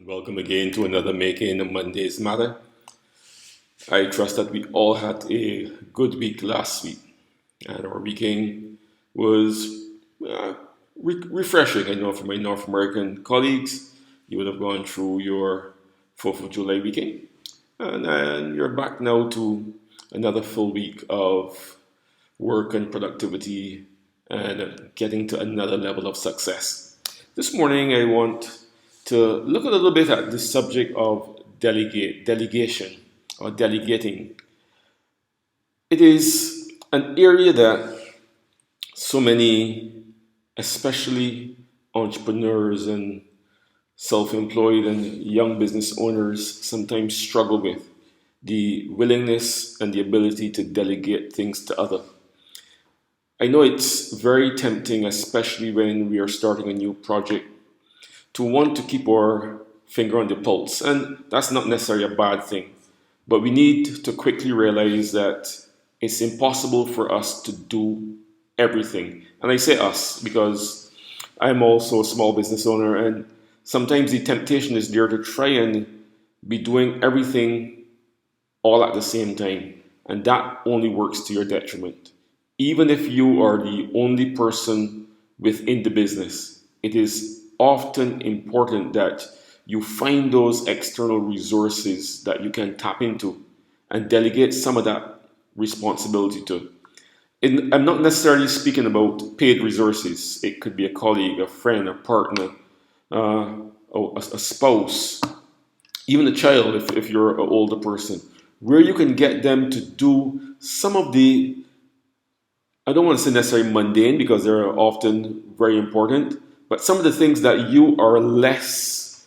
Welcome again to another Making Mondays Matter. I trust that we all had a good week last week, and our weekend was refreshing. I know for my North American colleagues, you would have gone through your 4th of July weekend, and then you're back now to another full week of work and productivity and getting to another level of success. This morning, I want to look a little bit at the subject of delegation or delegating. It is an area that so many, especially entrepreneurs and self-employed and young business owners, sometimes struggle with the willingness and the ability to delegate things to others. I know it's very tempting, especially when we are starting a new project, to want to keep our finger on the pulse. And that's not necessarily a bad thing. But we need to quickly realize that it's impossible for us to do everything. And I say us because I'm also a small business owner, and sometimes the temptation is there to try and be doing everything all at the same time. And that only works to your detriment. Even if you are the only person within the business, it is often important that you find those external resources that you can tap into and delegate some of that responsibility to. I'm not necessarily speaking about paid resources. It could be a colleague, a friend, a partner, a spouse, even a child if you're an older person, where you can get them to do some of the, I don't want to say necessarily mundane because they're often very important, but some of the things that you are less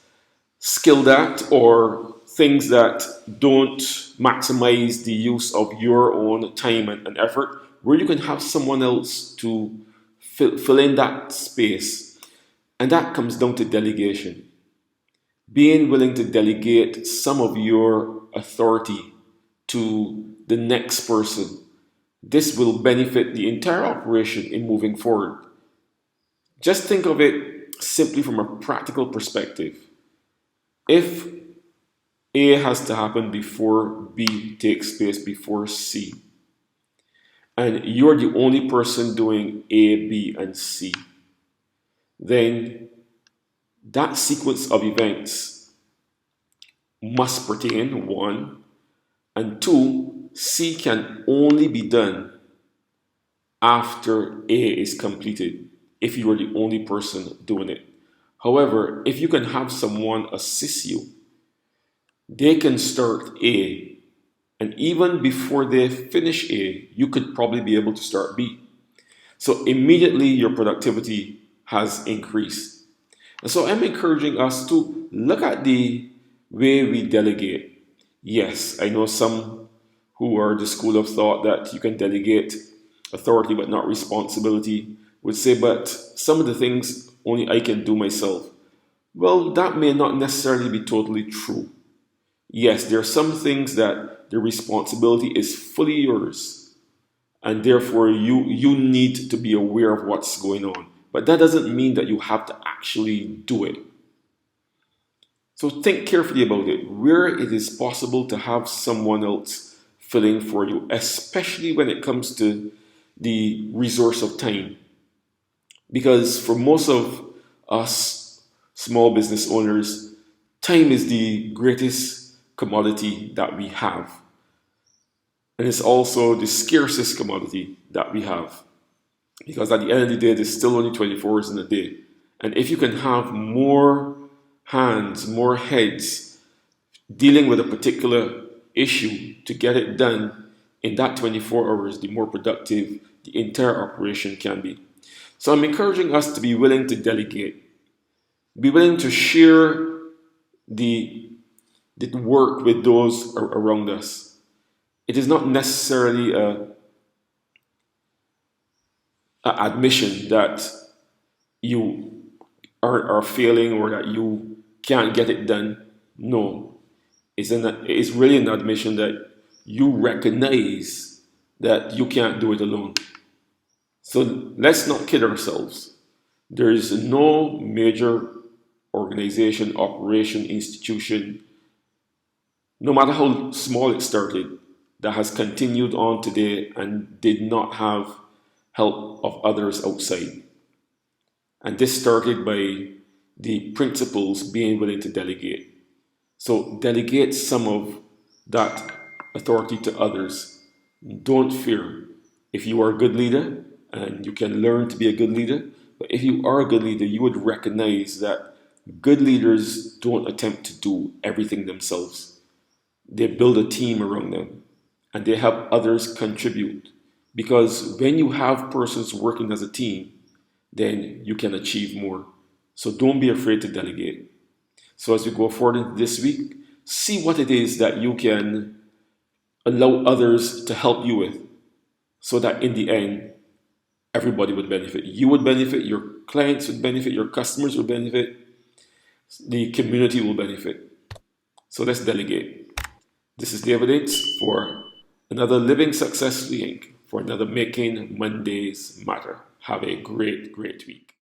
skilled at or things that don't maximize the use of your own time and effort, where you can have someone else to fill in that space. And that comes down to delegation. Being willing to delegate some of your authority to the next person. This will benefit the entire operation in moving forward. Just think of it simply from a practical perspective. If A has to happen before B takes place before C, and you're the only person doing A, B, and C, then that sequence of events must pertain, one, and two, C can only be done after A is completed if you are the only person doing it. However, if you can have someone assist you, they can start A, and even before they finish A, you could probably be able to start B. So immediately your productivity has increased. And so I'm encouraging us to look at the way we delegate. Yes, I know some who are the school of thought that you can delegate authority but not responsibility would say, but some of the things only I can do myself. Well, that may not necessarily be totally true. Yes, there are some things that the responsibility is fully yours, and therefore you need to be aware of what's going on. But that doesn't mean that you have to actually do it. So think carefully about it, where it is possible to have someone else filling for you, especially when it comes to the resource of time. Because for most of us small business owners, time is the greatest commodity that we have. And it's also the scarcest commodity that we have. Because at the end of the day, there's still only 24 hours in a day. And if you can have more hands, more heads dealing with a particular issue to get it done in that 24 hours, the more productive the entire operation can be. So I'm encouraging us to be willing to delegate, be willing to share the, the work with those around us. It is not necessarily a admission that you are failing or that you can't get it done. No, it's really an admission that you recognize that you can't do it alone. So let's not kid ourselves. There is no major or organization, operation, institution, no matter how small it started, that has continued on today and did not have help of others outside. And this started by the principals being willing to delegate. So delegate some of that authority to others. Don't fear. If you are a good leader, and you can learn to be a good leader, but if you are a good leader, you would recognize that good leaders don't attempt to do everything themselves. They build a team around them and they help others contribute. Because when you have persons working as a team, then you can achieve more. So don't be afraid to delegate. So as we go forward into this week, see what it is that you can allow others to help you with so that in the end, everybody would benefit. You would benefit, your clients would benefit, your customers would benefit, the community will benefit. So let's delegate. This is David Inks for another Living Successfully Inc. for another Making Mondays Matter. Have a great, great week.